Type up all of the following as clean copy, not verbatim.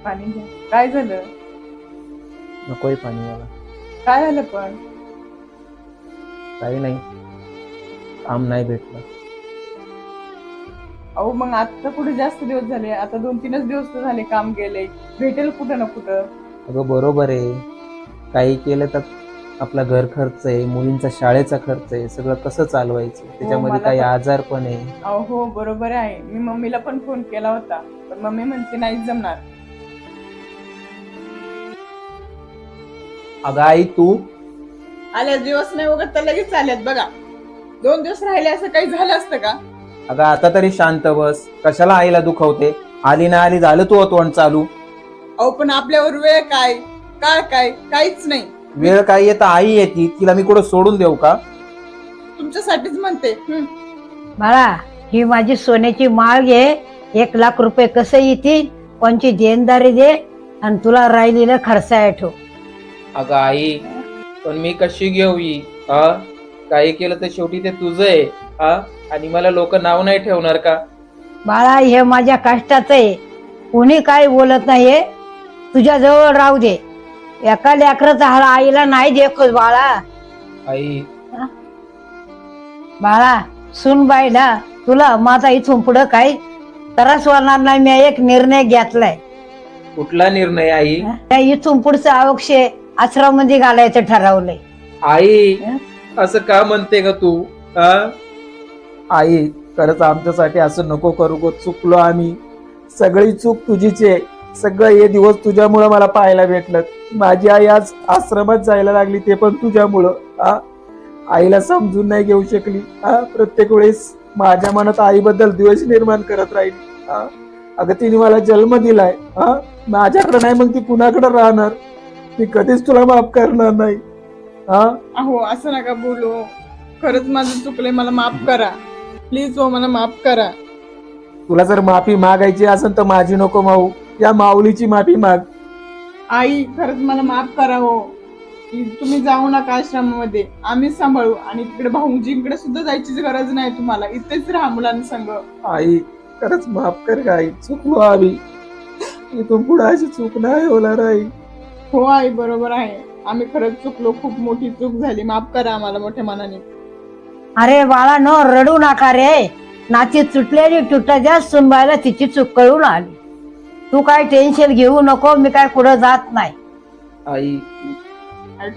पाणी घ्या. काय झालं? नकोय पाणी मला. काय झालं पण? काही नाही, काम नाही भेटलं. अहो मग आता कुठे जास्त दिवस झाले, आता 2-3च दिवस तर झाले काम गेले. भेटेल कुठं ना कुठं. अगं बरोबर आहे, काही केलं तर आपला घर खर्च आहे, मुलींचा शाळेचा खर्च आहे, सगळं कसं चालवायचं, त्याच्यामध्ये मला काही पण- आजार पण आहे. अहो हो बरोबर आहे. मी मम्मीला पण फोन केला होता, पण मम्मी म्हणते नाहीच जमणार. अगं आई तू आल्या दिवस नाही वगैरे तर लगेच आल्यात बघा. 2 दिवस राहिले असं काही झालं असतं का? अगं आता तरी शांत बस, कशाला आईला दुखवते. आली ना आली झालं तू तोंड चालू. अहो पण आपल्यावर वेळ काय काळ काय काहीच नाही. वेळ काय येतं आई येते, तिला मी कुठं सोडून देऊ का? तुमच्यासाठीच म्हणते. बाळा, ही माझी सोन्याची माळ घे. 1,00,000 रुपये कसं येतील, कोणची देणदारी दे आणि तुला राहिलेलं खर्चाय ठेव. अगं आई पण मी कशी घेऊ ही? हा, काही केलं तर शेवटी ते तुझं आहे. हा, आणि मला लोक नाव नाही ठेवणार का? बाळा, हे माझ्या कष्टाचं आहे. कोणी काही बोलत नाहीये. तुझ्या जवळ राहू दे. एका लेकराचा हाल आईला नाही देखोस बाळा. आई बाळा, सुन बाईला तुला माझा इथून पुढं काही त्रास होणार नाही. मी एक निर्णय घेतलाय. कुठला निर्णय आई? त्या इथून पुढचं अवक्षय आश्रमामध्ये घालायचं ठरवलंय. आई असं का म्हणते ग तू? आई खरंच आमच्यासाठी असं नको करू गो. चुकलो आम्ही. सगळी चूक तुझीच आहे. सगळं हे दिवस तुझ्यामुळं मला पाहायला भेटलं. माझी आई आज आश्रमात जायला लागली, ते पण तुझ्यामुळं. आईला समजून नाही घेऊ शकली. प्रत्येक वेळेस माझ्या मनात आईबद्दल द्वेष निर्माण करत राहील. अगं तिने मला जन्म दिलाय. माझ्याकडे नाही मग ती कुणाकडे राहणार? मी कधीच तुला माफ करणार नाही. अहो असं नका बोलू. खरंच माझं चुकलंय, मला माफ करा प्लीज. हो मला माफ करा. तुला जर माफी मागायची असेल तर माझी नको मागू, या माऊलीची माफी माग. आई खरंच मला माफ करा. हो तुम्ही जाऊ नका आश्रमामध्ये, आम्हीच सांभाळू. आणि तिकडे भाऊजींकडे सुद्धा जायची गरज नाही तुम्हाला. इथेच राहा मुलांसंग. आई खरंच माफ कर ग आई. चुकलो आम्ही. इथून पुढे अशी चूक नाही होणार आई. हो आई बरोबर आहे. आम्ही खरंच चुकलो. खूप मोठी चूक झाली. माफ करा आम्हाला मोठ्या मनाने. अरे बाळा, न रडू नका रे. नाती तुटलेली तुटाच्या सुनबाईला तिची चूक कळून आली. तू काय टेन्शन घेऊ नको. मी काय पुढे जात नाही. आई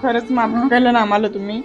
खरंच माफ केलं ना आम्हाला तुम्ही.